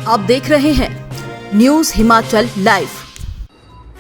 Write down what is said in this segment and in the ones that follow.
आप देख रहे हैं न्यूज हिमाचल लाइव।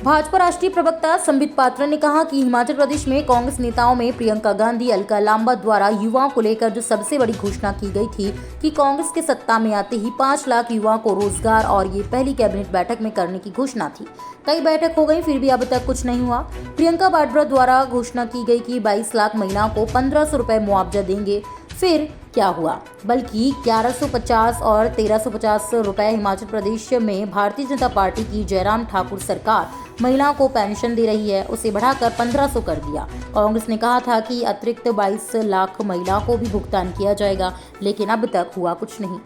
भाजपा राष्ट्रीय प्रवक्ता संबित पात्रा ने कहा कि हिमाचल प्रदेश में कांग्रेस नेताओं में प्रियंका गांधी, अलका लांबा द्वारा युवाओं को लेकर जो सबसे बड़ी घोषणा की गई थी कि कांग्रेस के सत्ता में आते ही 5 लाख युवाओं को रोजगार, और ये पहली कैबिनेट बैठक में करने की घोषणा थी। कई बैठक हो गई, फिर भी अब तक कुछ नहीं हुआ। प्रियंका वाड्रा द्वारा घोषणा की गई कि 22 लाख महिलाओं को 1500 रुपए मुआवजा देंगे, फिर क्या हुआ? बल्कि 1150 और 1350 रुपए हिमाचल प्रदेश में भारतीय जनता पार्टी की जयराम ठाकुर सरकार महिलाओं को पेंशन दे रही है, उसे बढ़ाकर 1500 कर दिया। कांग्रेस ने कहा था कि अतिरिक्त 22 लाख महिलाओं को भी भुगतान किया जाएगा, लेकिन अब तक हुआ कुछ नहीं।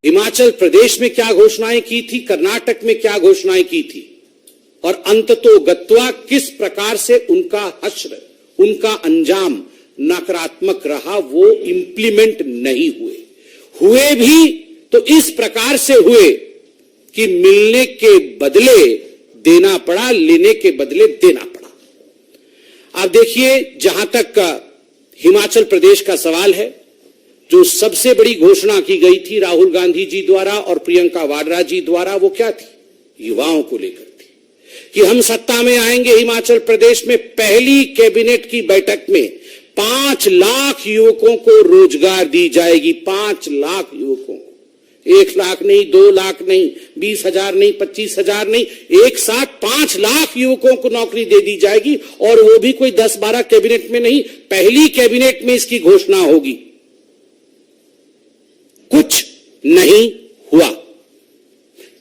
हिमाचल प्रदेश में क्या घोषणाएं की थी, कर्नाटक में क्या घोषणाएं की थी, और अंततोगत्वा किस प्रकार से उनका हश्र, उनका अंजाम नकारात्मक रहा, वो इंप्लीमेंट नहीं हुए भी तो इस प्रकार से हुए कि मिलने के बदले देना पड़ा, लेने के बदले देना पड़ा। आप देखिए, जहां तक हिमाचल प्रदेश का सवाल है, जो सबसे बड़ी घोषणा की गई थी राहुल गांधी जी द्वारा और प्रियंका वाड्रा जी द्वारा, वो क्या थी? युवाओं को लेकर कि हम सत्ता में आएंगे। हिमाचल प्रदेश में पहली कैबिनेट की बैठक में 5 लाख युवकों को रोजगार दी जाएगी। 5 लाख युवकों को, 1 लाख नहीं, 2 लाख नहीं, 20,000 नहीं, 25,000 नहीं, एक साथ 5 लाख युवकों को नौकरी दे दी जाएगी, और वो भी कोई 10-12 कैबिनेट में नहीं, पहली कैबिनेट में इसकी घोषणा होगी। कुछ नहीं हुआ।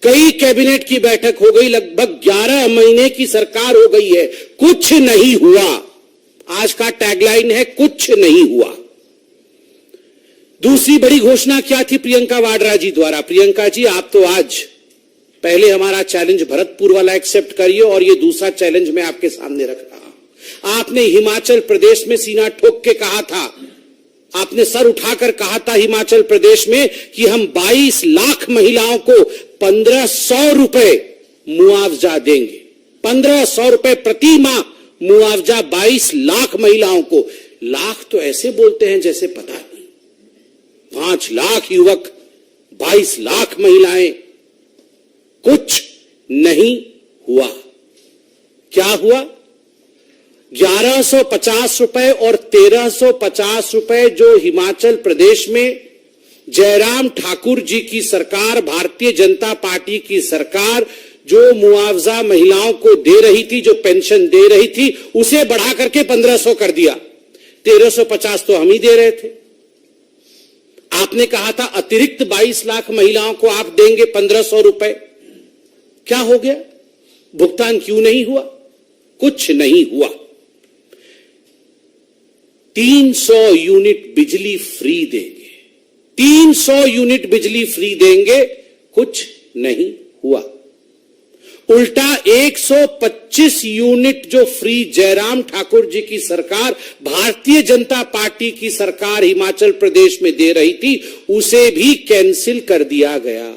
कई कैबिनेट की बैठक हो गई, लगभग 11 महीने की सरकार हो गई है, कुछ नहीं हुआ। आज का टैगलाइन है, कुछ नहीं हुआ। दूसरी बड़ी घोषणा क्या थी प्रियंका वाड्रा जी द्वारा? प्रियंका जी, आप तो आज पहले हमारा चैलेंज भरतपुर वाला एक्सेप्ट करिए, और ये दूसरा चैलेंज मैं आपके सामने रख रहा हूं। आपने हिमाचल प्रदेश में सीना ठोक के कहा था, आपने सर उठाकर कहा था हिमाचल प्रदेश में कि हम 22 लाख महिलाओं को 1500 रुपए मुआवजा देंगे। 1500 रुपए प्रति माह मुआवजा 22 लाख महिलाओं को। लाख तो ऐसे बोलते हैं जैसे पता नहीं। 5 लाख युवक, 22 लाख महिलाएं, कुछ नहीं हुआ। क्या हुआ? 1150 रुपए और 1350 रुपए जो हिमाचल प्रदेश में जयराम ठाकुर जी की सरकार, भारतीय जनता पार्टी की सरकार जो मुआवजा महिलाओं को दे रही थी, जो पेंशन दे रही थी, उसे बढ़ा करके 1500 कर दिया। 1350 तो हम ही दे रहे थे। आपने कहा था अतिरिक्त 22 लाख महिलाओं को आप देंगे 1500 रुपए। क्या हो गया? भुगतान क्यों नहीं हुआ? कुछ नहीं हुआ। 300 यूनिट बिजली फ्री देंगे, 300 यूनिट बिजली फ्री देंगे, कुछ नहीं हुआ। उल्टा 125 यूनिट जो फ्री जयराम ठाकुर जी की सरकार, भारतीय जनता पार्टी की सरकार हिमाचल प्रदेश में दे रही थी, उसे भी कैंसिल कर दिया गया।